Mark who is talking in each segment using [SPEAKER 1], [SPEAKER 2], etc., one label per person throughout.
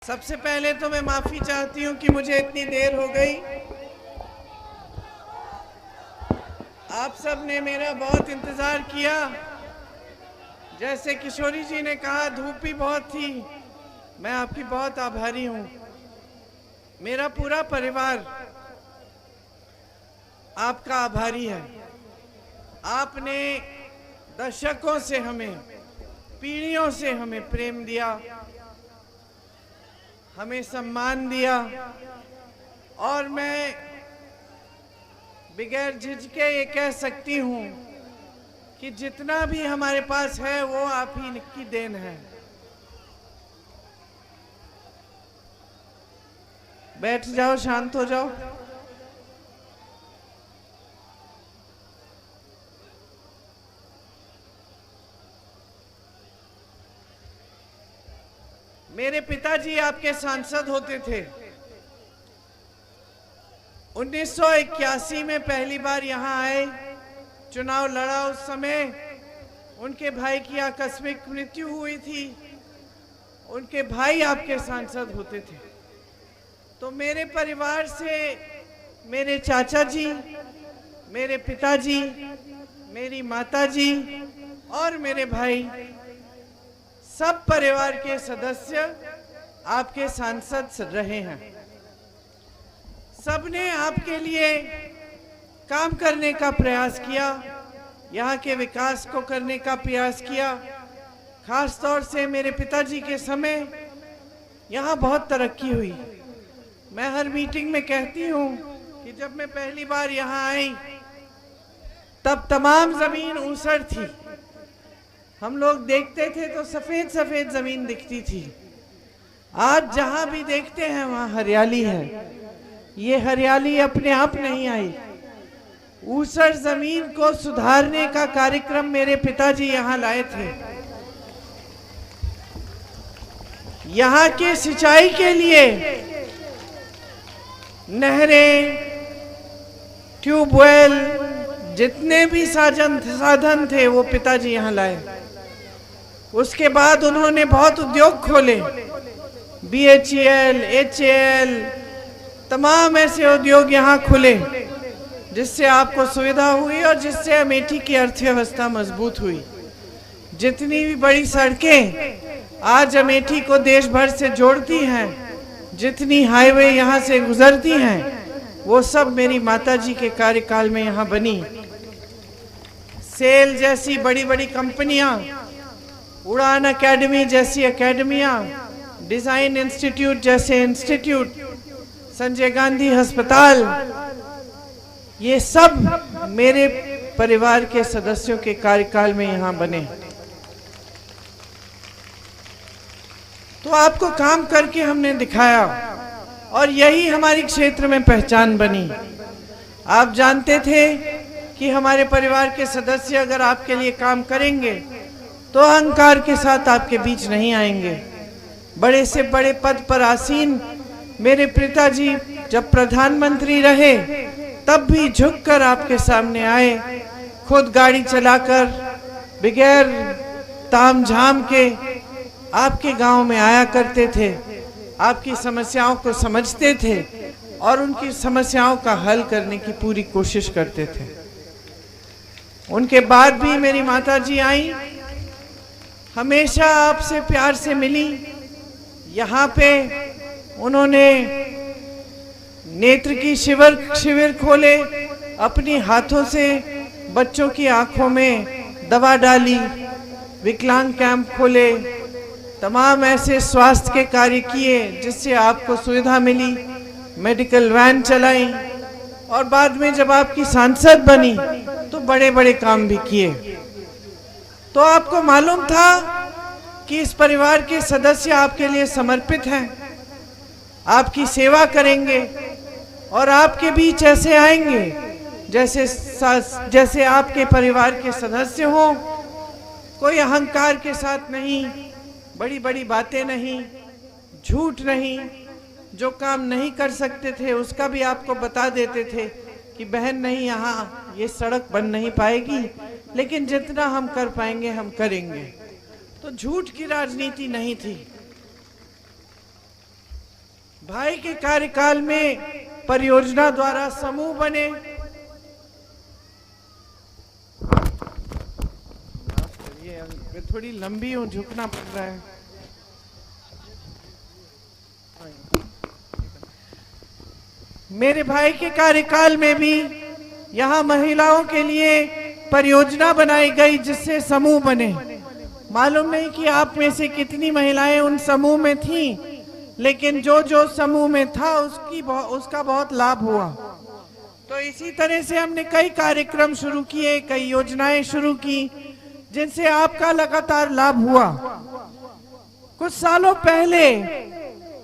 [SPEAKER 1] सबसे पहले तो मैं माफी चाहती हूँ कि मुझे इतनी देर हो गई। आप सब ने मेरा बहुत इंतजार किया। जैसे किशोरी जी ने कहा, धूप भी बहुत थी। मैं आपकी बहुत आभारी हूँ। मेरा पूरा परिवार आपका आभारी है। आपने दशकों से हमें, पीढ़ियों से हमें प्रेम दिया, हमें सम्मान दिया, और मैं बगैर झिझके ये कह सकती हूँ कि जितना भी हमारे पास है वो आप ही की देन है। बैठ जाओ, शांत हो जाओ। मेरे पिताजी आपके सांसद होते थे। 1981 में पहली बार यहाँ आए, चुनाव लड़ा। उस समय उनके भाई की आकस्मिक मृत्यु हुई थी। उनके भाई आपके सांसद होते थे। तो मेरे परिवार से मेरे चाचा जी, मेरे पिताजी, मेरी माताजी और मेरे भाई, सब परिवार के सदस्य आपके सांसद रहे हैं। सबने आपके लिए काम करने का प्रयास किया, यहाँ के विकास को करने का प्रयास किया। खास तौर से मेरे पिताजी के समय यहाँ बहुत तरक्की हुई। मैं हर मीटिंग में कहती हूँ कि जब मैं पहली बार यहाँ आई तब तमाम जमीन ऊसर थी। हम लोग देखते थे तो सफेद सफेद जमीन दिखती थी। आज जहाँ भी देखते हैं वहाँ हरियाली है। ये हरियाली अपने आप नहीं आई। ऊसर जमीन को सुधारने का कार्यक्रम मेरे पिताजी यहाँ लाए थे। यहाँ के सिंचाई के लिए नहरें, ट्यूबवेल, जितने भी साधन थे वो पिताजी यहाँ लाए। उसके बाद उन्होंने बहुत उद्योग खोले, BHEL, HAL, तमाम ऐसे उद्योग यहाँ खुले जिससे आपको सुविधा हुई और जिससे अमेठी की अर्थव्यवस्था मजबूत हुई। जितनी भी बड़ी सड़कें आज अमेठी को देश भर से जोड़ती हैं, जितनी हाईवे यहाँ से गुजरती हैं, वो सब मेरी माताजी के कार्यकाल में यहाँ बनी। सेल जैसी बड़ी बड़ी कंपनियां, उड़ान एकेडमी जैसी एकेडमियां, डिजाइन इंस्टीट्यूट जैसे इंस्टीट्यूट, संजय गांधी अस्पताल, ये सब मेरे परिवार के सदस्यों के कार्यकाल में यहाँ बने। तो आपको काम करके हमने दिखाया और यही हमारी क्षेत्र में पहचान बनी। आप जानते थे कि हमारे परिवार के सदस्य अगर आपके लिए काम करेंगे तो अहंकार के साथ आपके बीच नहीं आएंगे। बड़े से बड़े पद पर आसीन मेरे पिताजी जब प्रधानमंत्री रहे तब भी झुककर आपके सामने आए, खुद गाड़ी चलाकर बगैर तामझाम के आपके गांव में आया करते थे, आपकी समस्याओं को समझते थे और उनकी समस्याओं का हल करने की पूरी कोशिश करते थे। उनके बाद भी मेरी माताजी आई, हमेशा आपसे प्यार से मिली। यहाँ पे उन्होंने नेत्र की शिविर खोले, अपनी हाथों से बच्चों की आंखों में दवा डाली, विकलांग कैंप खोले, तमाम ऐसे स्वास्थ्य के कार्य किए जिससे आपको सुविधा मिली, मेडिकल वैन चलाई और बाद में जब आपकी सांसद बनी तो बड़े बड़े काम भी किए। तो आपको मालूम था कि इस परिवार के सदस्य आपके लिए समर्पित हैं, आपकी सेवा करेंगे और आपके बीच ऐसे आएंगे जैसे आपके परिवार के सदस्य हों। कोई अहंकार के साथ नहीं, बड़ी बड़ी बातें नहीं, झूठ नहीं। जो काम नहीं कर सकते थे उसका भी आपको बता देते थे कि बहन नहीं, यहाँ ये सड़क बन नहीं पाएगी, लेकिन जितना हम कर पाएंगे हम करेंगे। तो झूठ की राजनीति नहीं थी। भाई के कार्यकाल में परियोजना द्वारा समूह बने, मैं थोड़ी लंबी हूं, झुकना पड़ रहा है। मेरे भाई के कार्यकाल में भी यहाँ महिलाओं के लिए परियोजना बनाई गई जिससे समूह बने। मालूम नहीं कि आप में से कितनी महिलाएं उन समूह में थीं, लेकिन जो जो समूह में था उसका बहुत लाभ हुआ। तो इसी तरह से हमने कई कार्यक्रम शुरू किए, कई योजनाएं शुरू की जिनसे आपका लगातार लाभ हुआ। कुछ सालों पहले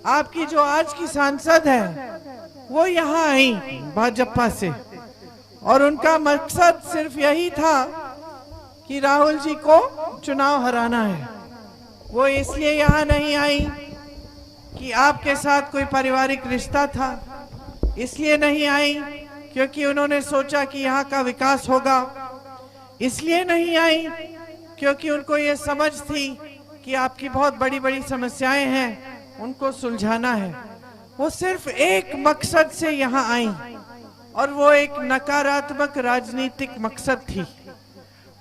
[SPEAKER 1] आपकी जो आज की सांसद है वो यहाँ आई भाजपा से, और उनका मकसद सिर्फ यही था कि राहुल जी को चुनाव हराना है। वो इसलिए यहाँ नहीं आई कि आपके साथ कोई पारिवारिक रिश्ता था, इसलिए नहीं आई क्योंकि उन्होंने सोचा कि यहाँ का विकास होगा, इसलिए नहीं आई क्योंकि उनको ये समझ थी कि आपकी बहुत बड़ी बड़ी समस्याएं हैं, उनको सुलझाना है। वो सिर्फ एक मकसद से यहाँ आई, और वो एक नकारात्मक राजनीतिक मकसद थी।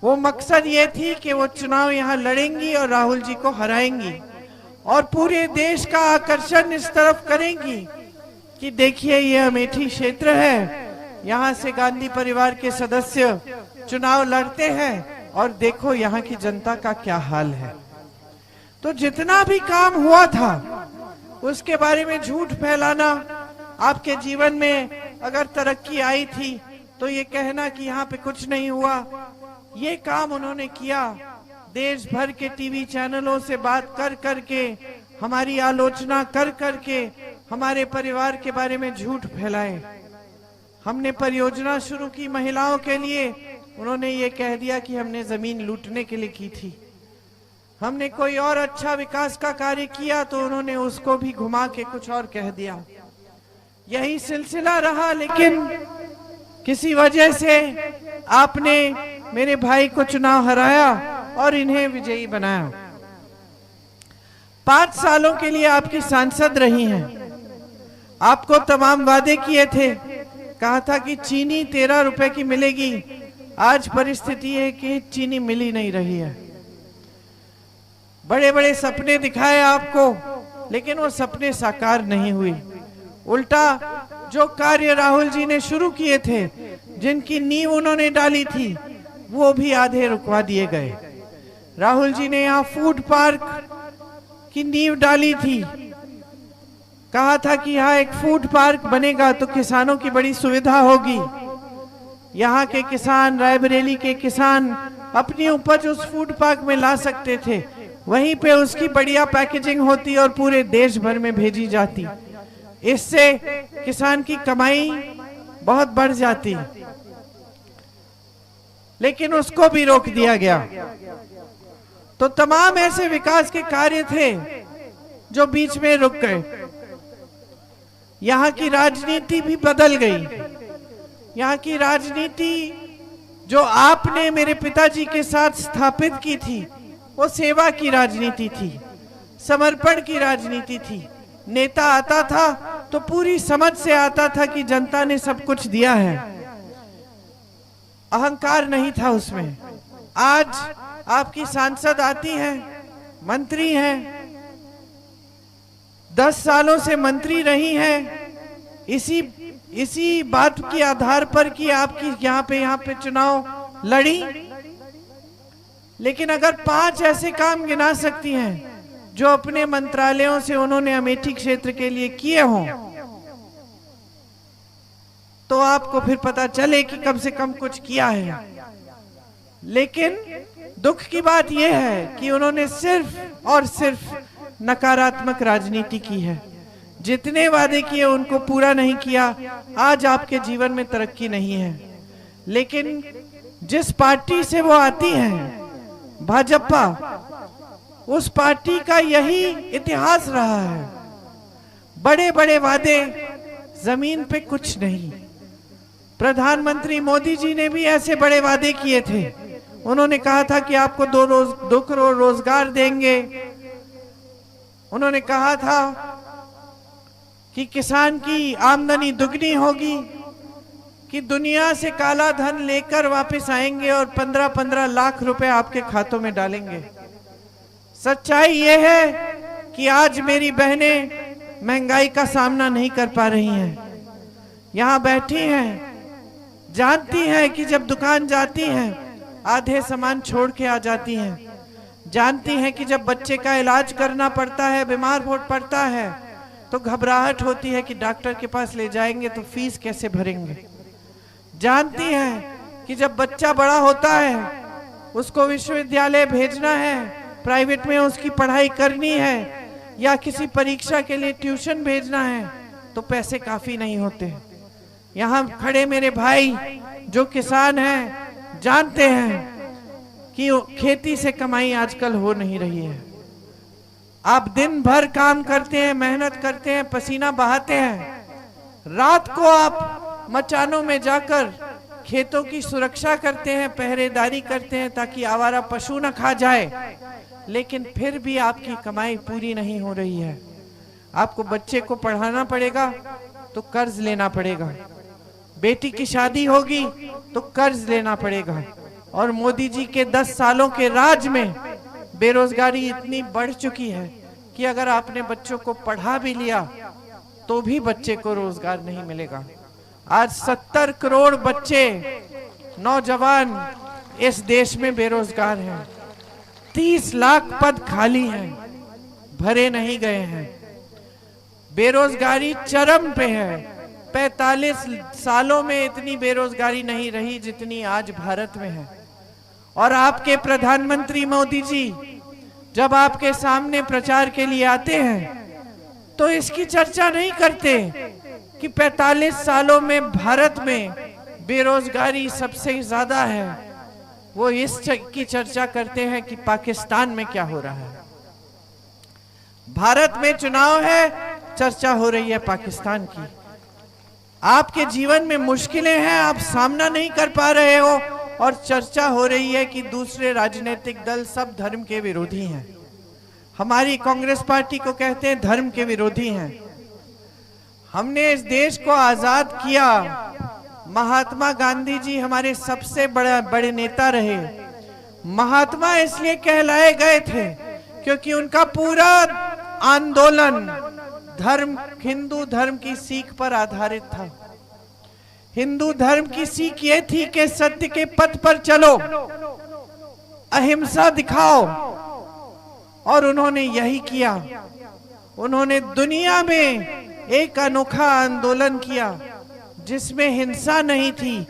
[SPEAKER 1] वो मकसद ये थी कि वो चुनाव यहाँ लड़ेंगी और राहुल जी को हराएंगी, और पूरे देश का आकर्षण इस तरफ करेंगी कि देखिए ये अमेठी क्षेत्र है, यहाँ से गांधी परिवार के सदस्य चुनाव लड़ते हैं, और देखो यहाँ की जनता का क्या हाल है। तो जितना भी काम हुआ था उसके बारे में झूठ फैलाना, आपके जीवन में अगर तरक्की आई थी तो ये कहना कि यहाँ पे कुछ नहीं हुआ, ये काम उन्होंने किया। देश भर के टीवी चैनलों से बात कर करके, हमारी आलोचना कर करके हमारे परिवार के बारे में झूठ फैलाए। हमने परियोजना शुरू की महिलाओं के लिए, उन्होंने ये कह दिया कि हमने जमीन लूटने के लिए की थी। हमने कोई और अच्छा विकास का कार्य किया तो उन्होंने उसको भी घुमा के कुछ और कह दिया। यही सिलसिला रहा, लेकिन किसी वजह से आपने मेरे भाई को चुनाव हराया और इन्हें विजयी बनाया। 5 सालों के लिए आपकी सांसद रही हैं। आपको तमाम वादे किए थे, कहा था कि चीनी 13 रुपए की मिलेगी। आज परिस्थिति है कि चीनी मिल ही नहीं रही है। बड़े बड़े सपने दिखाए आपको, लेकिन वो सपने साकार नहीं हुए। उल्टा जो कार्य राहुल जी ने शुरू किए थे, जिनकी नींव उन्होंने डाली थी, वो भी आधे रुकवा दिए गए। राहुल जी ने यहाँ फूड पार्क की नींव डाली थी, कहा था कि यहाँ एक फूड पार्क बनेगा तो किसानों की बड़ी सुविधा होगी। यहाँ के किसान, रायबरेली के किसान अपनी उपज उस फूड पार्क में ला सकते थे, वहीं पे उसकी बढ़िया पैकेजिंग होती और पूरे देश भर में भेजी जाती। इससे किसान की कमाई बहुत बढ़ जाती, लेकिन उसको भी रोक दिया गया। तो तमाम ऐसे विकास के कार्य थे जो बीच में रुक गए। यहाँ की राजनीति भी बदल गई। यहाँ की राजनीति जो आपने मेरे पिताजी के साथ स्थापित की थी, वो सेवा की राजनीति थी, समर्पण की राजनीति थी। नेता आता था तो पूरी समझ से आता था कि जनता ने सब कुछ दिया है, अहंकार नहीं था उसमें। आज आपकी सांसद आती हैं, मंत्री हैं, 10 सालों से मंत्री रही हैं, इसी बात के आधार पर कि आपकी यहाँ पे चुनाव लड़ी। लेकिन अगर 5 ऐसे काम गिना सकती हैं जो अपने मंत्रालयों से उन्होंने अमेठी क्षेत्र के लिए किए हों, तो आपको फिर पता चले कि कम से कम कुछ किया है। लेकिन दुख की बात यह है कि उन्होंने सिर्फ और सिर्फ नकारात्मक राजनीति की है। जितने वादे किए उनको पूरा नहीं किया। आज आपके जीवन में तरक्की नहीं है, लेकिन जिस पार्टी से वो आती हैं, भाजपा, उस पार्टी का यही इतिहास रहा है। बड़े बड़े वादे, जमीन पे कुछ नहीं। प्रधानमंत्री मोदी जी ने भी ऐसे बड़े वादे किए थे। उन्होंने कहा था कि आपको 2 करोड़ रोजगार देंगे। उन्होंने कहा था कि किसान की आमदनी दुगनी होगी, कि दुनिया से काला धन लेकर वापस आएंगे और 15-15 लाख रुपए आपके खातों में डालेंगे। सच्चाई ये है कि आज मेरी बहनें महंगाई का सामना नहीं कर पा रही हैं। यहाँ बैठी हैं, जानती हैं कि जब दुकान जाती हैं आधे सामान छोड़ के आ जाती हैं। जानती हैं कि जब बच्चे का इलाज करना पड़ता है, बीमार पड़ता है, तो घबराहट होती है कि डॉक्टर के पास ले जाएंगे तो फीस कैसे भरेंगे। जानती हैं कि जब बच्चा बड़ा होता है, उसको विश्वविद्यालय भेजना है, प्राइवेट में उसकी पढ़ाई करनी है, या किसी परीक्षा के लिए ट्यूशन भेजना है, तो पैसे काफी नहीं होते। यहाँ खड़े मेरे भाई जो किसान हैं जानते हैं कि खेती से कमाई आजकल हो नहीं रही है। आप दिन भर काम करते हैं, मेहनत करते हैं, पसीना बहाते हैं, रात को आप मचानों में जाकर खेतों की सुरक्षा करते हैं, पहरेदारी करते हैं ताकि आवारा पशु न खा जाए, लेकिन फिर भी आपकी कमाई पूरी नहीं हो रही है। आपको बच्चे को पढ़ाना पड़ेगा तो कर्ज लेना पड़ेगा, बेटी की शादी होगी तो कर्ज लेना पड़ेगा। और मोदी जी के 10 सालों के राज में बेरोजगारी इतनी बढ़ चुकी है कि अगर आपने बच्चों को पढ़ा भी लिया तो भी बच्चे को रोजगार नहीं मिलेगा। आज 70 करोड़ बच्चे, नौजवान इस देश में बेरोजगार हैं। 30 लाख पद खाली हैं, भरे नहीं गए हैं। बेरोजगारी चरम पे है। 45 सालों में इतनी बेरोजगारी नहीं रही जितनी आज भारत में है। और आपके प्रधानमंत्री मोदी जी जब आपके सामने प्रचार के लिए आते हैं तो इसकी चर्चा नहीं करते कि 45 सालों में भारत में बेरोजगारी सबसे ज्यादा है। वो की चर्चा करते हैं कि पाकिस्तान में क्या हो रहा है। भारत में चुनाव है, चर्चा हो रही है पाकिस्तान की। आपके जीवन में मुश्किलें हैं, आप सामना नहीं कर पा रहे हो, और चर्चा हो रही है कि दूसरे राजनीतिक दल सब धर्म के विरोधी हैं। हमारी कांग्रेस पार्टी को कहते हैं धर्म के विरोधी हैं। हमने इस देश को आजाद किया। महात्मा गांधी जी हमारे सबसे बड़े नेता रहे। महात्मा इसलिए कहलाए गए थे क्योंकि उनका पूरा आंदोलन धर्म, हिंदू धर्म की सीख पर आधारित था। हिंदू धर्म की सीख ये थी कि सत्य के पथ पर चलो, अहिंसा दिखाओ, और उन्होंने यही किया। उन्होंने दुनिया में एक अनोखा आंदोलन किया जिसमें हिंसा नहीं थी,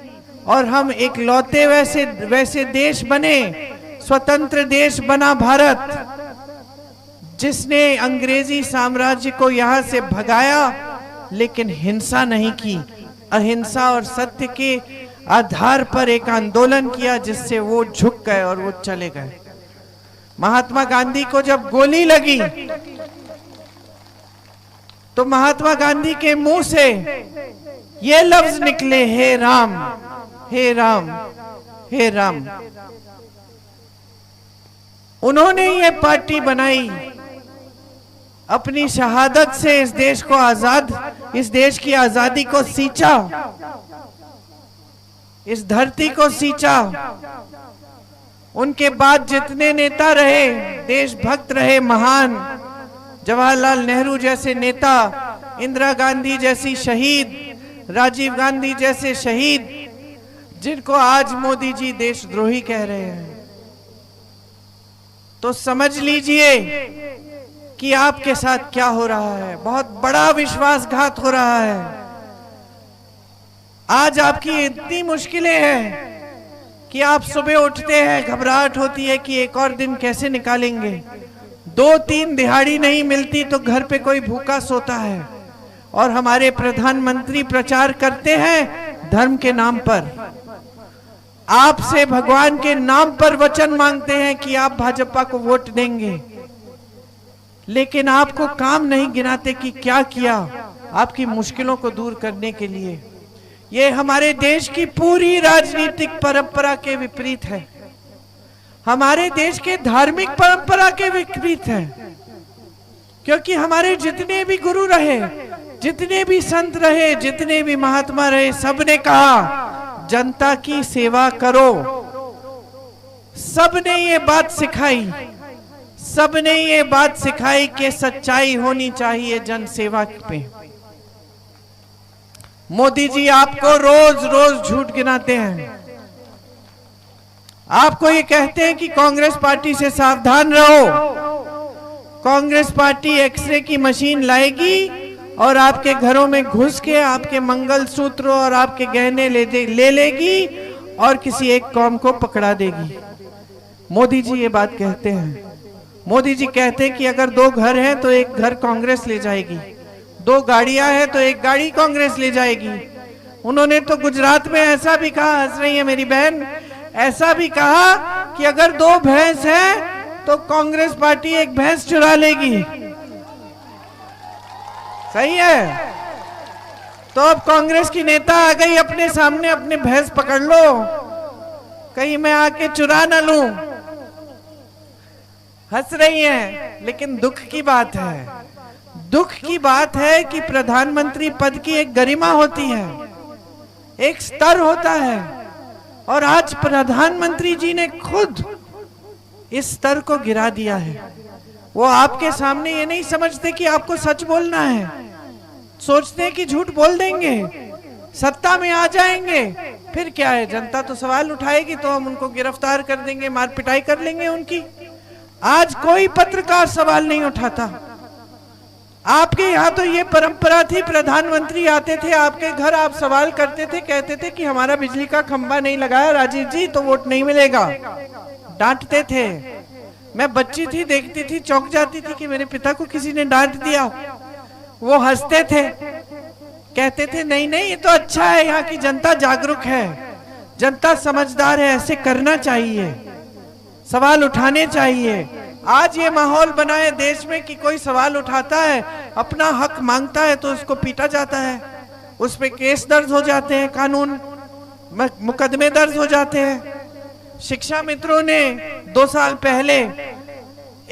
[SPEAKER 1] और हम एक लौते वैसे देश बने, स्वतंत्र देश बना भारत, जिसने अंग्रेजी साम्राज्य को यहाँ से भगाया लेकिन हिंसा नहीं की। अहिंसा और सत्य के आधार पर एक आंदोलन किया जिससे वो झुक गए और वो चले गए। महात्मा गांधी को जब गोली लगी तो महात्मा गांधी के मुंह से ये लफ्ज निकले, हे राम, हे राम, हे राम। उन्होंने ये पार्टी बनाई, अपनी शहादत से इस देश को इस देश की आजादी को सींचा, इस धरती को सींचा। उनके बाद जितने नेता रहे, देशभक्त रहे, महान, जवाहरलाल नेहरू जैसे नेता, इंदिरा गांधी जैसी शहीद, राजीव गांधी जैसे शहीद, जिनको आज मोदी जी देशद्रोही कह रहे हैं, तो समझ लीजिए कि आपके साथ क्या हो रहा है। बहुत बड़ा विश्वासघात हो रहा है। आज आपकी इतनी मुश्किलें हैं कि आप सुबह उठते हैं, घबराहट होती है कि एक और दिन कैसे निकालेंगे। 2-3 दिहाड़ी नहीं मिलती तो घर पे कोई भूखा सोता है। और हमारे प्रधानमंत्री प्रचार करते हैं धर्म के नाम पर, आपसे भगवान के नाम पर वचन मांगते हैं कि आप भाजपा को वोट देंगे, लेकिन आपको काम नहीं गिनाते कि क्या किया आपकी मुश्किलों को दूर करने के लिए। ये हमारे देश की पूरी राजनीतिक परंपरा के विपरीत है, हमारे देश के धार्मिक परंपरा के विपरीत है। क्योंकि हमारे जितने भी गुरु रहे जितने भी संत रहे, जितने भी महात्मा रहे, सबने कहा जनता की सेवा करो। सबने ये बात सिखाई, सबने ये बात सिखाई कि सच्चाई होनी चाहिए जन सेवा पे। मोदी जी आपको रोज रोज झूठ गिनाते हैं, आपको ये कहते हैं कि कांग्रेस पार्टी से सावधान रहो, कांग्रेस पार्टी एक्सरे की मशीन लाएगी और आपके घरों में घुस के आपके मंगलसूत्र और आपके गहने ले लेगी और किसी एक कौम को पकड़ा देगी। मोदी जी ये बात कहते हैं। मोदी जी कहते हैं कि अगर 2 घर हैं तो एक घर कांग्रेस ले जाएगी, 2 गाड़ियां हैं तो एक गाड़ी कांग्रेस ले जाएगी। उन्होंने तो गुजरात में ऐसा भी कहा, हंस रही है मेरी बहन, ऐसा भी कहा कि अगर 2 भैंस हैं तो कांग्रेस पार्टी एक भैंस चुरा लेगी। सही है? तो अब कांग्रेस की नेता आ गई अपने सामने, अपने भैंस पकड़ लो, कहीं मैं आके चुरा ना लूं। हंस रही हैं, लेकिन दुख की बात है, दुख की बात है कि प्रधानमंत्री पद की एक गरिमा होती है, एक स्तर होता है, और आज प्रधानमंत्री जी ने खुद इस स्तर को गिरा दिया है। वो आपके सामने ये नहीं समझते कि आपको सच बोलना है, सोचते हैं कि झूठ बोल देंगे, सत्ता में आ जाएंगे, फिर क्या है, जनता तो सवाल उठाएगी तो हम उनको गिरफ्तार कर देंगे, मार पिटाई कर लेंगे उनकी। आज कोई पत्रकार सवाल नहीं उठाता। आपके यहाँ तो ये परंपरा थी, प्रधानमंत्री आते थे आपके घर, आप सवाल करते थे, कहते थे कि हमारा बिजली का खंभा नहीं लगाया राजीव जी तो वोट नहीं मिलेगा, डांटते थे। मैं बच्ची थी, देखती थी, चौंक जाती थी कि मेरे पिता को किसी ने डांट दिया। वो हंसते थे, कहते थे नहीं नहीं ये तो अच्छा है, यहाँ की जनता जागरूक है, जनता समझदार है, ऐसे करना चाहिए, सवाल उठाने चाहिए। आज ये माहौल बना है देश में कि कोई सवाल उठाता है, अपना हक मांगता है तो उसको पीटा जाता है, उस पे केस दर्ज हो जाते हैं, कानून मुकदमे दर्ज हो जाते हैं। शिक्षा मित्रों ने 2 साल पहले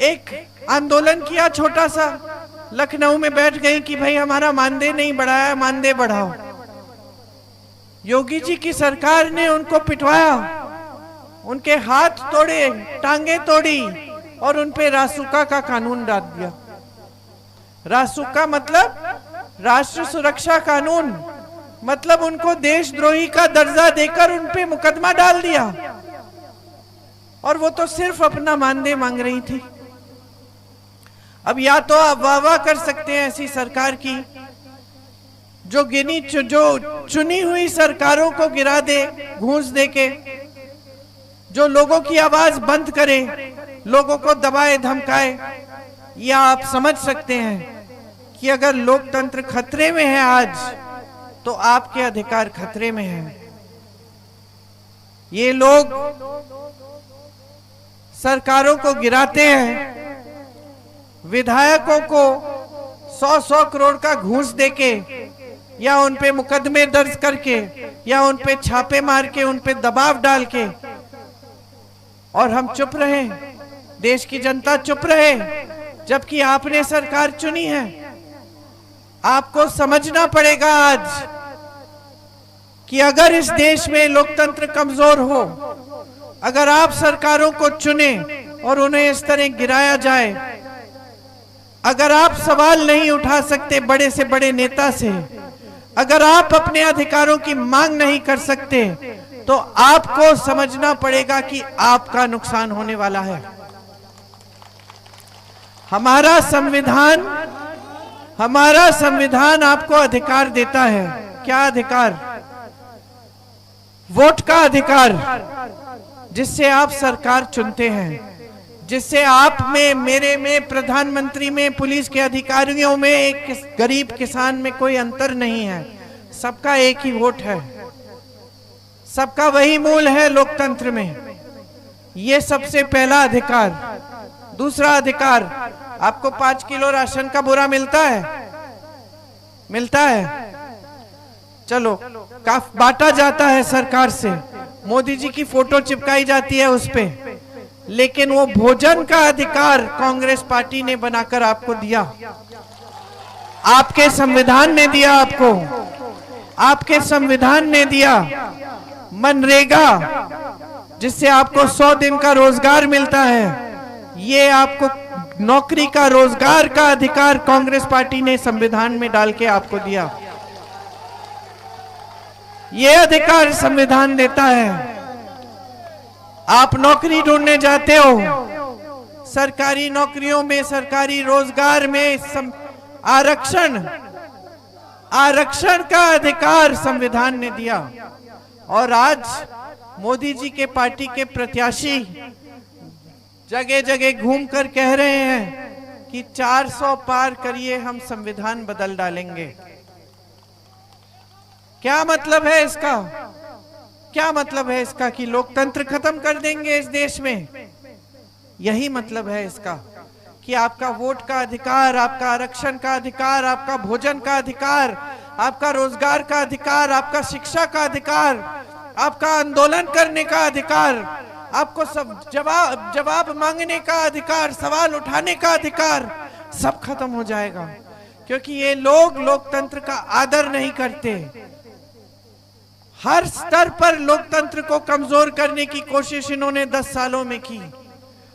[SPEAKER 1] एक आंदोलन किया छोटा सा, लखनऊ में बैठ गई कि भाई हमारा मानदेय नहीं बढ़ाया, मानदेय बढ़ाओ। योगी जी की सरकार ने उनको पिटवाया, उनके हाथ तोड़े, टांगे तोड़ी और उनपे रासुका का कानून डाल दिया। रासुका मतलब राष्ट्र सुरक्षा कानून, मतलब उनको देशद्रोही का दर्जा देकर उनपे मुकदमा डाल दिया, और वो तो सिर्फ अपना मानदेय मांग रही थी। अब या तो आप वाह कर सकते हैं ऐसी सरकार की जो चुनी हुई सरकारों को गिरा दे, घूंस दे के, जो लोगों की आवाज बंद करे, लोगों को दबाए धमकाए, या आप समझ सकते हैं कि अगर लोकतंत्र खतरे में है आज तो आपके अधिकार खतरे में हैं। ये लोग सरकारों को गिराते हैं, विधायकों को 100-100 करोड़ का घूस देके, या उनपे मुकदमे दर्ज करके, या उनपे छापे मार के, उनपे दबाव डाल के, और हम चुप रहे, देश की जनता चुप रहे, जबकि आपने सरकार चुनी है। आपको समझना पड़ेगा आज कि अगर इस देश में लोकतंत्र कमजोर हो, अगर आप सरकारों को चुने और उन्हें इस तरह गिराया जाए, अगर आप सवाल नहीं उठा सकते बड़े से बड़े नेता से, अगर आप अपने अधिकारों की मांग नहीं कर सकते, तो आपको समझना पड़ेगा कि आपका नुकसान होने वाला है। हमारा संविधान आपको अधिकार देता है। क्या अधिकार? वोट का अधिकार, जिससे आप सरकार चुनते हैं, जिससे आप में, मेरे में, प्रधानमंत्री में, पुलिस के अधिकारियों में, एक गरीब किसान में कोई अंतर नहीं है। सबका एक ही वोट है, सबका वही मूल है लोकतंत्र में। ये सबसे पहला अधिकार। दूसरा अधिकार, आपको 5 किलो राशन का बोरा मिलता है? मिलता है? चलो, बांटा जाता है सरकार से, मोदी जी की फोटो चिपकाई जाती है उस पे, लेकिन वो भोजन का अधिकार कांग्रेस पार्टी ने बनाकर आपको दिया। आपके संविधान ने दिया आपको, आपके संविधान ने दिया मनरेगा, जिससे आपको 100 दिन का रोजगार मिलता है। ये आपको नौकरी का, रोजगार का अधिकार कांग्रेस पार्टी ने संविधान में डाल के आपको दिया। ये अधिकार संविधान देता है। आप नौकरी ढूंढने जाते हो, सरकारी नौकरियों में, सरकारी रोजगार में आरक्षण का अधिकार संविधान ने दिया। और आज मोदी जी के पार्टी के प्रत्याशी जगह जगह घूमकर कह रहे हैं कि 400 पार करिए, हम संविधान बदल डालेंगे। क्या मतलब है इसका? क्या मतलब है इसका कि लोकतंत्र खत्म कर देंगे इस देश में? यही मतलब है इसका कि आपका वोट का अधिकार, आपका आरक्षण का अधिकार, आपका भोजन का अधिकार, आपका रोजगार का अधिकार, आपका शिक्षा का अधिकार, आपका आंदोलन करने का अधिकार, आपको सब जवाब मांगने का अधिकार, सवाल उठाने का अधिकार, सब खत्म हो जाएगा। क्योंकि ये लोग लोकतंत्र का आदर नहीं करते। हर स्तर पर लोकतंत्र को कमजोर करने की कोशिश इन्होंने 10 सालों में की।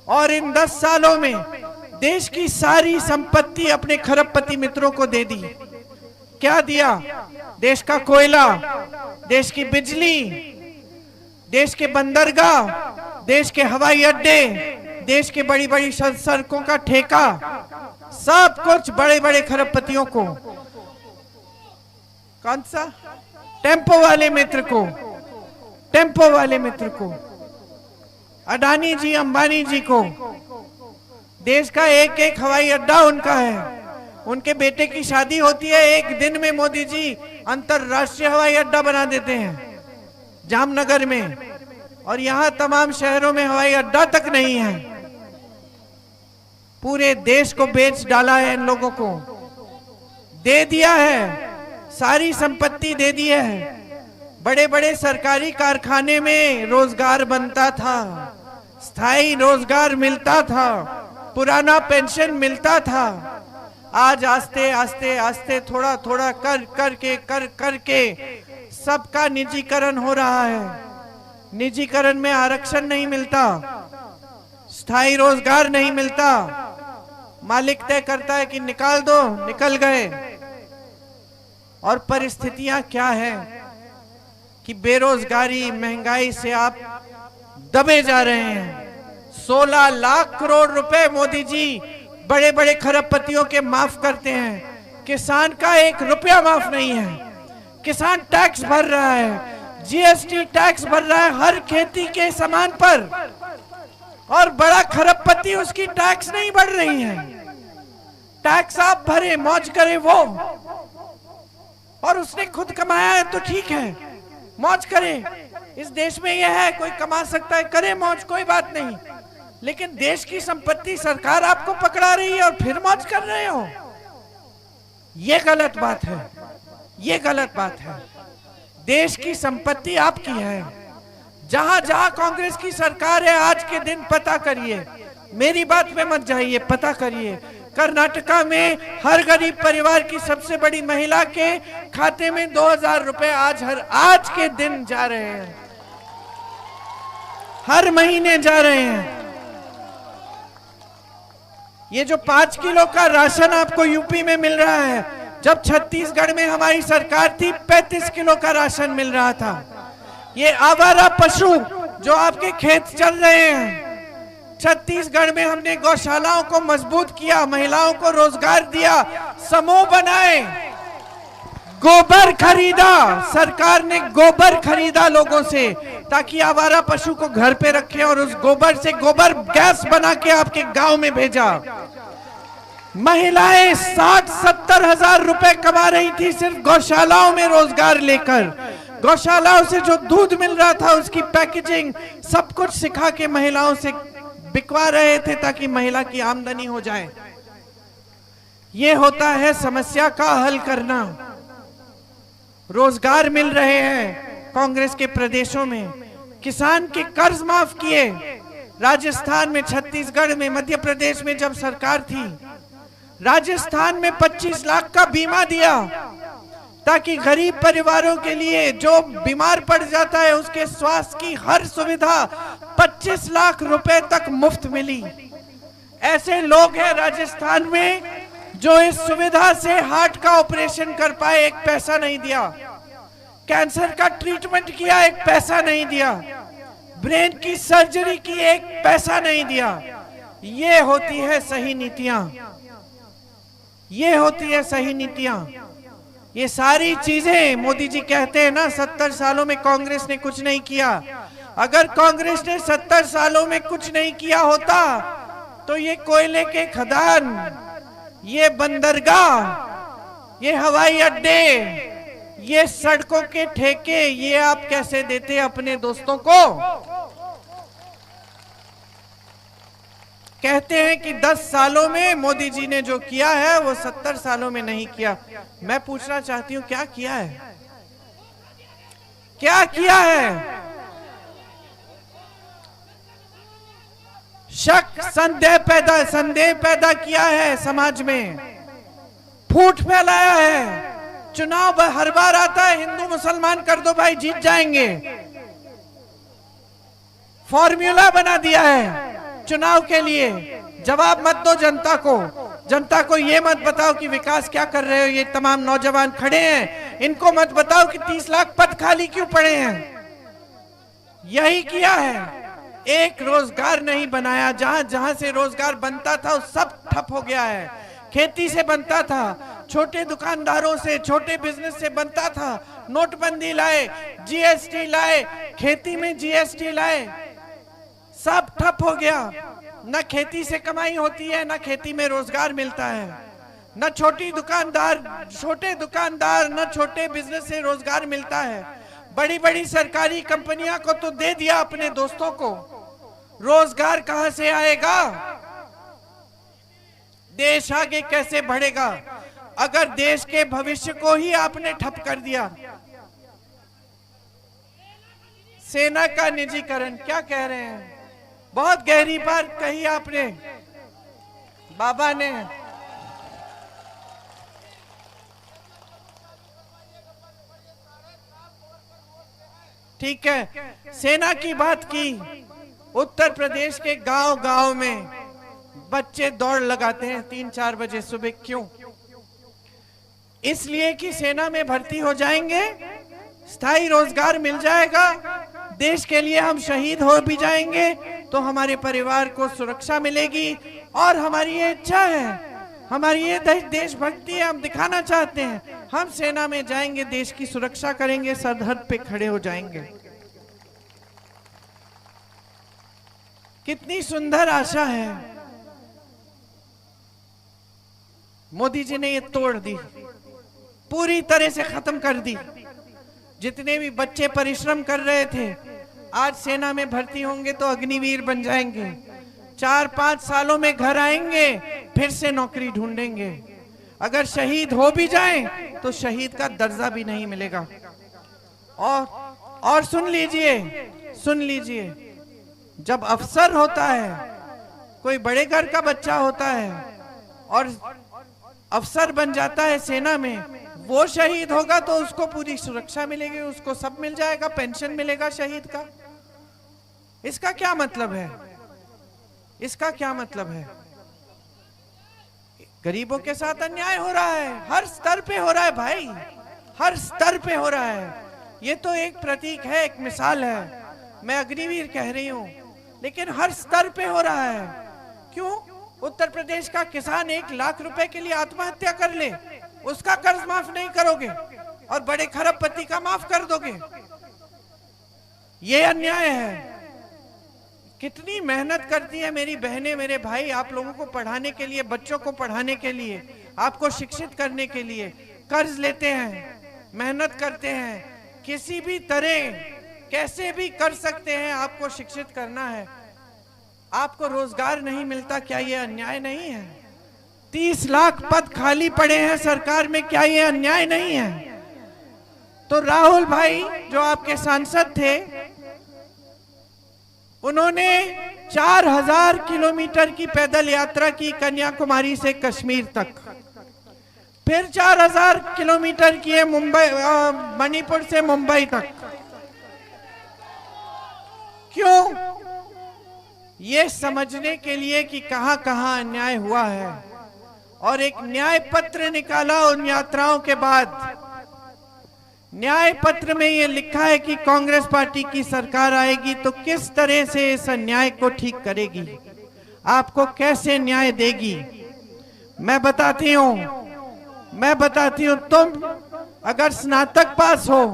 [SPEAKER 1] और इन 10 सालों में देश की सारी संपत्ति अपने खरबपति मित्रों को दे दी। क्या दिया? देश का कोयला, देश की बिजली, देश के बंदरगाह, देश के हवाई अड्डे, देश के बड़ी बड़ी सड़कों का ठेका, सब कुछ बड़े बड़े खरबपतियों को। कौन सा? टेम्पो वाले मित्र को, टेम्पो वाले मित्र को, अडानी जी, अंबानी जी को। देश का एक एक हवाई अड्डा उनका है। उनके बेटे की शादी होती है, एक दिन में मोदी जी अंतरराष्ट्रीय हवाई अड्डा बना देते हैं जामनगर में। और यहां तमाम शहरों में हवाई अड्डा तक नहीं है। पूरे देश को बेच डाला है इन लोगों को, दे दिया है, सारी संपत्ति दे दी है। बड़े बड़े सरकारी कारखाने में रोजगार बनता था, स्थायी रोजगार मिलता था, पुराना पेंशन मिलता था। आज आस्ते आस्ते आस्ते थोड़ा थोड़ा कर करके सबका निजीकरण हो रहा है। निजीकरण में आरक्षण नहीं मिलता, स्थायी रोजगार नहीं मिलता। मालिक तय करता है कि निकाल दो, निकल गए। और परिस्थितियां क्या है कि बेरोजगारी, महंगाई से आप दबे जा रहे हैं। 16 लाख करोड़ रुपए मोदी जी बड़े बड़े खरबपतियों के माफ करते हैं। किसान का 1 रुपया माफ नहीं है। किसान टैक्स भर रहा है, जीएसटी टैक्स भर रहा है हर खेती के सामान पर, और बड़ा खरबपति उसकी टैक्स नहीं बढ़ रही है। टैक्स आप भरे, मौज करे वो, और उसने खुद कमाया है तो ठीक है, मौज करे। इस देश में यह है, कोई कमा सकता है, करे मौज, कोई बात नहीं। लेकिन देश की संपत्ति सरकार आपको पकड़ा रही है और फिर मौज कर रहे हो, ये गलत बात है, ये गलत बात है। देश की संपत्ति आपकी है। जहां जहां कांग्रेस की सरकार है आज के दिन पता करिए, मेरी बात पे मत जाइए, पता करिए। कर्नाटका में हर गरीब परिवार की सबसे बड़ी महिला के खाते में 2000 रुपए आज के दिन जा रहे हैं, हर महीने जा रहे हैं। ये जो 5 किलो का राशन आपको यूपी में मिल रहा है, जब छत्तीसगढ़ में हमारी सरकार थी 35 किलो का राशन मिल रहा था। ये आवारा पशु जो आपके खेत चल रहे हैं, छत्तीसगढ़ में हमने गौशालाओं को मजबूत किया, महिलाओं को रोजगार दिया, समूह बनाए, गोबर खरीदा, सरकार ने गोबर खरीदा लोगों से ताकि आवारा पशु को घर पे रखें, और उस गोबर से गोबर गैस बना के आपके गांव में भेजा। महिलाएं 60-70 हजार रुपए कमा रही थी सिर्फ गौशालाओं में रोजगार लेकर। गौशालाओं से जो दूध मिल रहा था उसकी पैकेजिंग सब कुछ सिखा के महिलाओं से बिकवा रहे थे ताकि महिला की आमदनी हो जाए। ये होता है समस्या का हल करना। रोजगार मिल रहे हैं कांग्रेस के प्रदेशों में, किसान के कर्ज माफ किए। राजस्थान में, छत्तीसगढ़ में, मध्य प्रदेश में जब सरकार थी राजस्थान में 25 लाख का बीमा दिया ताकि गरीब परिवारों के लिए जो बीमार पड़ जाता है उसके स्वास्थ्य की हर सुविधा 25 लाख रुपए तक मुफ्त मिली। ऐसे लोग हैं राजस्थान में जो इस सुविधा से हार्ट का ऑपरेशन कर पाए, एक पैसा नहीं दिया। कैंसर का ट्रीटमेंट किया, एक पैसा नहीं दिया। ब्रेन की सर्जरी की, एक पैसा नहीं दिया। ये होती है सही नीतियां, ये होती है सही नीतियां। ये सारी चीजें मोदी जी कहते हैं ना 70 सालों में कांग्रेस ने कुछ नहीं किया। अगर कांग्रेस ने 70 सालों में कुछ नहीं किया होता तो ये कोयले के खदान, ये बंदरगाह, ये हवाई अड्डे, ये सड़कों के ठेके, ये आप कैसे देते अपने दोस्तों को? कहते हैं कि 10 सालों में मोदी जी ने जो किया है वो 70 सालों में नहीं किया। मैं पूछना चाहती हूं क्या किया है, क्या किया है? शक संदेह पैदा किया है समाज में, फूट फैलाया है। चुनाव हर बार आता है, हिंदू मुसलमान कर दो भाई जीत जाएंगे, फॉर्मूला बना दिया है चुनाव के लिए। जवाब मत दो जनता को, जनता को ये मत बताओ कि विकास क्या कर रहे हो, ये तमाम नौजवान खड़े हैं इनको मत बताओ कि 30 लाख पद खाली क्यों पड़े हैं। यही किया है, एक रोजगार नहीं बनाया। जहां जहां से रोजगार बनता था वो सब ठप हो गया है। खेती से बनता था, छोटे दुकानदारों से, छोटे बिजनेस से बनता था। नोटबंदी लाए, जीएसटी लाए, खेती में जीएसटी लाए, सब ठप हो गया। न खेती से कमाई होती है, न खेती में रोजगार मिलता है, न छोटे दुकानदार न छोटे बिजनेस से रोजगार मिलता है। बड़ी बड़ी सरकारी कंपनियां को तो दे दिया अपने दोस्तों को, रोजगार कहां से आएगा? देश आगे कैसे बढ़ेगा अगर देश के भविष्य को ही आपने ठप कर दिया? सेना का निजीकरण, क्या कह रहे हैं? बहुत गहरी बात कही आपने बाबा ने। ठीक है, सेना की बात की। उत्तर प्रदेश के गांव-गांव में बच्चे दौड़ लगाते हैं 3-4 बजे सुबह। क्यों? इसलिए कि सेना में भर्ती हो जाएंगे, स्थायी रोजगार मिल जाएगा, देश के लिए हम शहीद हो भी जाएंगे तो हमारे परिवार को सुरक्षा मिलेगी। और हमारी ये इच्छा है, हमारी ये देशभक्ति है, हम दिखाना चाहते हैं हम सेना में जाएंगे, देश की सुरक्षा करेंगे, सरहद पे खड़े हो जाएंगे। कितनी सुंदर आशा है। मोदी जी ने ये तोड़ दी, पूरी तरह से खत्म कर दी। जितने भी बच्चे परिश्रम कर रहे थे, आज सेना में भर्ती होंगे तो अग्निवीर बन जाएंगे, 4-5 सालों में घर आएंगे, फिर से नौकरी ढूंढेंगे। अगर शहीद हो भी जाएं तो शहीद का दर्जा भी नहीं मिलेगा। और सुन लीजिए, जब अफसर होता है, कोई बड़े घर का बच्चा होता है और अफसर बन जाता है सेना में, वो शहीद होगा तो उसको पूरी सुरक्षा मिलेगी, उसको सब मिल जाएगा, पेंशन मिलेगा शहीद का। इसका क्या मतलब है? इसका क्या मतलब है? गरीबों के साथ अन्याय हो रहा है, हर स्तर पे हो रहा है भाई, हर स्तर पे हो रहा है। ये तो एक प्रतीक है, एक मिसाल है, मैं अग्निवीर कह रही हूं, लेकिन हर स्तर पे हो रहा है। क्यों? उत्तर प्रदेश का किसान 1 लाख रुपए के लिए आत्महत्या कर ले, उसका कर्ज माफ नहीं करोगे और बड़े खरबपति का माफ कर दोगे। ये अन्याय है। कितनी मेहनत करती है मेरी बहनें, मेरे भाई, आप लोगों को पढ़ाने के लिए, बच्चों को पढ़ाने के लिए, आपको शिक्षित करने के लिए कर्ज लेते हैं, मेहनत करते हैं, किसी भी तरह कैसे भी कर सकते हैं, आपको शिक्षित करना है, आपको रोजगार नहीं मिलता। क्या ये अन्याय नहीं है? 30 लाख पद खाली पड़े हैं सरकार में, क्या ये अन्याय नहीं है? तो राहुल भाई जो आपके सांसद थे, उन्होंने 4000 किलोमीटर की पैदल यात्रा की कन्याकुमारी से कश्मीर तक, फिर 4000 किलोमीटर किए मुंबई मणिपुर से मुंबई तक। क्यों? ये समझने के लिए कि कहां कहां अन्याय हुआ है, और एक न्याय पत्र निकाला उन यात्राओं के बाद। न्याय पत्र में ये लिखा है कि कांग्रेस पार्टी की सरकार आएगी तो किस तरह से इस अन्याय को ठीक करेगी, आपको कैसे न्याय देगी। मैं बताती हूं, तुम अगर स्नातक पास हो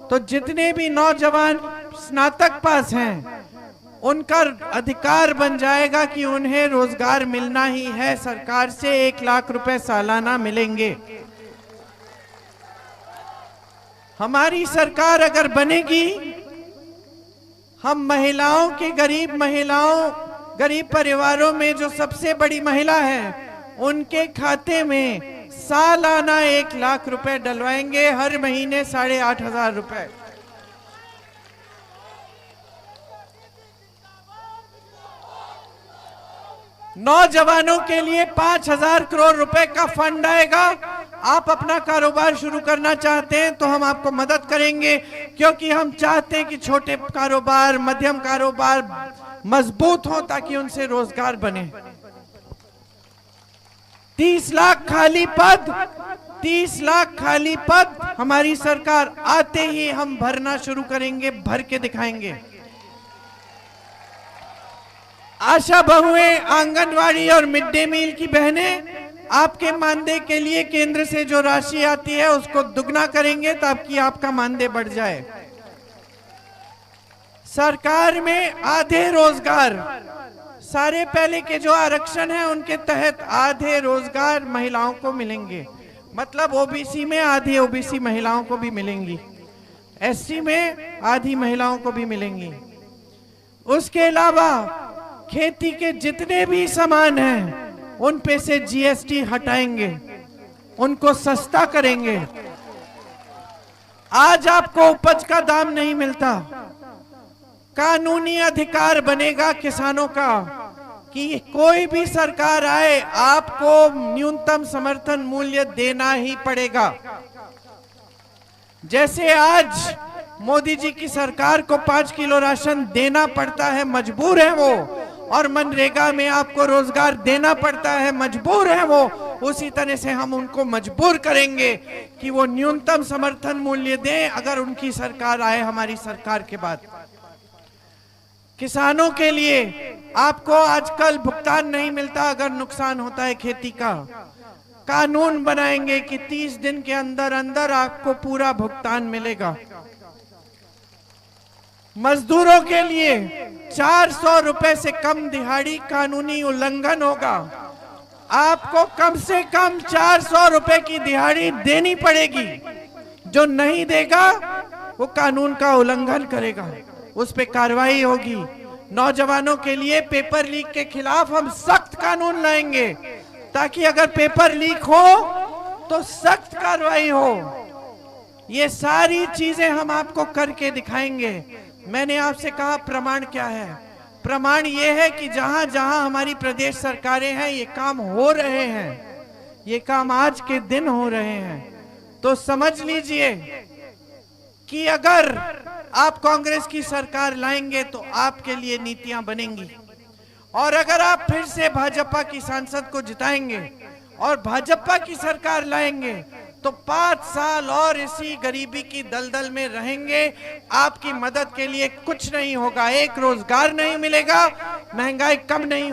[SPEAKER 1] तो जितने भी नौजवान स्नातक पास हैं उनका अधिकार बन जाएगा कि उन्हें रोजगार मिलना ही है। सरकार से 1 लाख रुपए सालाना मिलेंगे। हमारी सरकार अगर बनेगी, हम महिलाओं के गरीब परिवारों में जो सबसे बड़ी महिला है उनके खाते में सालाना 1 लाख रुपए डलवाएंगे, हर महीने 8,500 रुपए। नौजवानों के लिए 5,000 करोड़ रुपए का फंड आएगा। आप अपना कारोबार शुरू करना चाहते हैं तो हम आपको मदद करेंगे, क्योंकि हम चाहते हैं कि छोटे कारोबार, मध्यम कारोबार मजबूत हो ताकि उनसे रोजगार बने। 30 लाख खाली पद हमारी सरकार आते ही हम भरना शुरू करेंगे, भर के दिखाएंगे। आशा बहुएं, आंगनवाड़ी और मिड डे मील की बहनें, आपके मानदेय के लिए केंद्र से जो राशि आती है उसको दुगना करेंगे ताकि आपका मानदेय बढ़ जाए। सरकार में आधे रोजगार, सारे पहले के जो आरक्षण है उनके तहत आधे रोजगार महिलाओं को मिलेंगे। मतलब ओबीसी में आधी ओबीसी महिलाओं को भी मिलेंगी, एससी में आधी महिलाओं को भी मिलेंगी। उसके अलावा खेती के जितने भी सामान हैं उन पे से जीएसटी हटाएंगे, उनको सस्ता करेंगे। आज आपको उपज का दाम नहीं मिलता, कानूनी अधिकार बनेगा किसानों का कि कोई भी सरकार आए आपको न्यूनतम समर्थन मूल्य देना ही पड़ेगा। जैसे आज मोदी जी की सरकार को 5 किलो राशन देना पड़ता है, मजबूर है वो, और मनरेगा में आपको रोजगार देना पड़ता है, मजबूर है वो, उसी तरह से हम उनको मजबूर करेंगे कि वो न्यूनतम समर्थन मूल्य दें अगर उनकी सरकार आए हमारी सरकार के बाद। किसानों के लिए आपको आजकल भुगतान नहीं मिलता अगर नुकसान होता है खेती का, कानून बनाएंगे कि 30 दिन के अंदर अंदर आपको पूरा भुगतान मिलेगा। मजदूरों के लिए 400 रुपए से कम दिहाड़ी कानूनी उल्लंघन होगा। आपको कम से कम 400 रुपए की दिहाड़ी देनी पड़ेगी। जो नहीं देगा वो कानून का उल्लंघन करेगा, उस पे कार्रवाई होगी। नौजवानों के लिए पेपर लीक के खिलाफ हम सख्त कानून लाएंगे ताकि अगर पेपर लीक हो तो सख्त कार्रवाई हो। ये सारी चीजें हम आपको करके दिखाएंगे। मैंने आपसे कहा प्रमाण क्या है? प्रमाण ये है कि जहां जहां हमारी प्रदेश सरकारें हैं ये काम हो रहे हैं, ये काम आज के दिन हो रहे हैं। तो समझ लीजिए कि अगर आप कांग्रेस की सरकार लाएंगे तो आपके लिए नीतियां बनेंगी, और अगर आप फिर से भाजपा की सांसद को जिताएंगे और भाजपा की सरकार लाएंगे तो 5 साल और इसी गरीबी की दलदल में रहेंगे। आपकी मदद के लिए कुछ नहीं होगा, एक रोजगार नहीं मिलेगा, महंगाई कम नहीं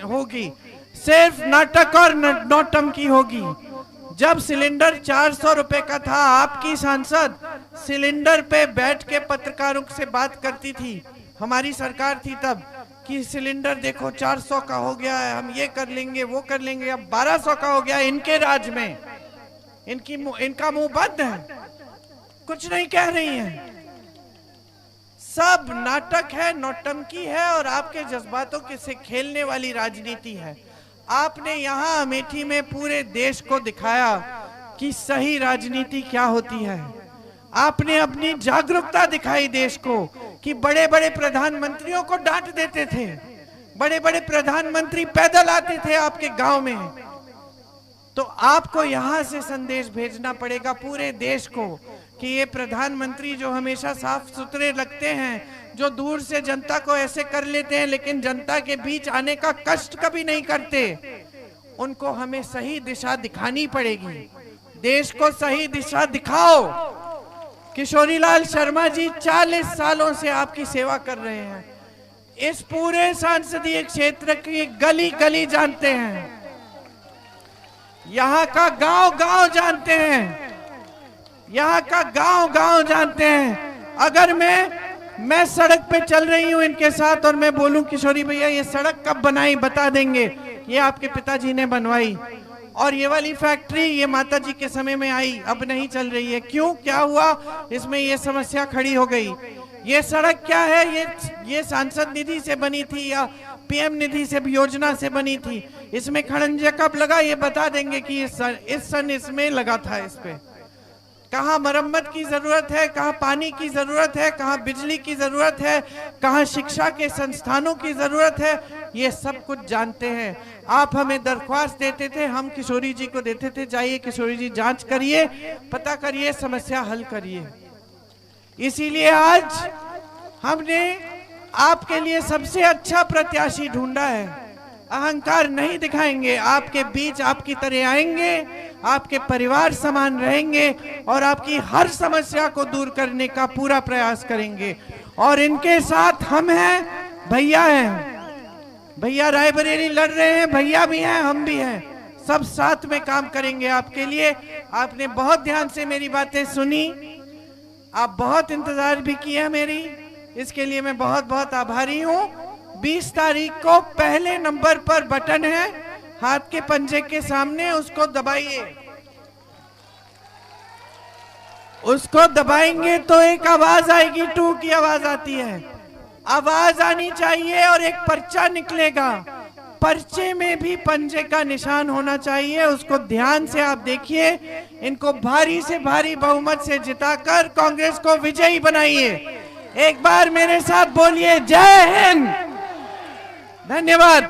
[SPEAKER 1] होगी, सिर्फ नाटक और नौटंकी होगी। जब सिलेंडर 400 रुपए का था, आपकी सांसद सिलेंडर पे बैठ के पत्रकारों से बात करती थी, हमारी सरकार थी तब, कि सिलेंडर देखो 400 का हो गया है, हम ये कर लेंगे वो कर लेंगे। अब 1200 का हो गया इनके राज में। इनका मुंह बंद है, कुछ नहीं कह रही हैं। सब नाटक है, नौटंकी है और आपके जज्बातों के से खेलने वाली राजनीति है। आपने यहाँ अमेठी में पूरे देश को दिखाया कि सही राजनीति क्या होती है। आपने अपनी जागरूकता दिखाई देश को कि बड़े बड़े प्रधानमंत्रियों को डांट देते थे, बड़े बड़े प्रधानमंत्री पैदल आते थे आपके गांव में। तो आपको यहां से संदेश भेजना पड़ेगा पूरे देश को कि ये प्रधानमंत्री जो हमेशा साफ सुथरे लगते हैं, जो दूर से जनता को ऐसे कर लेते हैं लेकिन जनता के बीच आने का कष्ट कभी नहीं करते, उनको हमें सही दिशा दिखानी पड़ेगी। देश को सही दिशा दिखाओ। किशोरीलाल शर्मा जी 40 सालों से आपकी सेवा कर रहे हैं, इस पूरे संसदीय क्षेत्र की गली गली जानते हैं, यहाँ का गांव गांव जानते हैं, यहाँ का गांव गांव जानते हैं। अगर मैं सड़क पे चल रही हूँ इनके साथ और मैं बोलूं किशोरी भैया ये सड़क कब बनाई, बता देंगे ये आपके पिताजी ने बनवाई, और ये वाली फैक्ट्री ये माता जी के समय में आई, अब नहीं चल रही है। क्यों, क्या हुआ, इसमें ये समस्या खड़ी हो गई। ये सड़क क्या है, ये सांसद निधि से बनी थी या पीएम निधि से योजना से बनी थी, इसमें खड़ंजा कब लगा ये बता देंगे कि इस सन इसमें लगा था। इस पे कहाँ मरम्मत की जरूरत है, कहाँ पानी की जरूरत है, कहाँ बिजली की जरूरत है, कहाँ शिक्षा के संस्थानों की जरूरत है, ये सब कुछ जानते हैं। आप हमें दरख्वास्त देते थे, हम किशोरी जी को देते थे, जाइए किशोरी जी जांच करिए, पता करिए, समस्या हल करिए। इसीलिए आज हमने आपके लिए सबसे अच्छा प्रत्याशी ढूंढा है। अहंकार नहीं दिखाएंगे, आपके बीच आपकी तरह आएंगे, आपके परिवार समान रहेंगे और आपकी हर समस्या को दूर करने का पूरा प्रयास करेंगे। और इनके साथ हम हैं, भैया हैं, भैया रायबरेली लड़ रहे हैं, भैया भी हैं, हम भी हैं, सब साथ में काम करेंगे आपके लिए। आपने बहुत ध्यान से मेरी बातें सुनी, आप बहुत इंतजार भी किया मेरी, इसके लिए मैं बहुत बहुत आभारी हूँ। 20 तारीख को पहले नंबर पर बटन है हाथ के पंजे के सामने, उसको दबाइए, उसको दबाएंगे तो एक आवाज आएगी, टू की आवाज आती है, आवाज आनी चाहिए और एक पर्चा निकलेगा, पर्चे में भी पंजे का निशान होना चाहिए। उसको ध्यान से आप देखिए, इनको भारी से भारी बहुमत से जिताकर कांग्रेस को विजयी बनाइए। एक बार मेरे साथ बोलिए जय हिंद, धन्यवाद।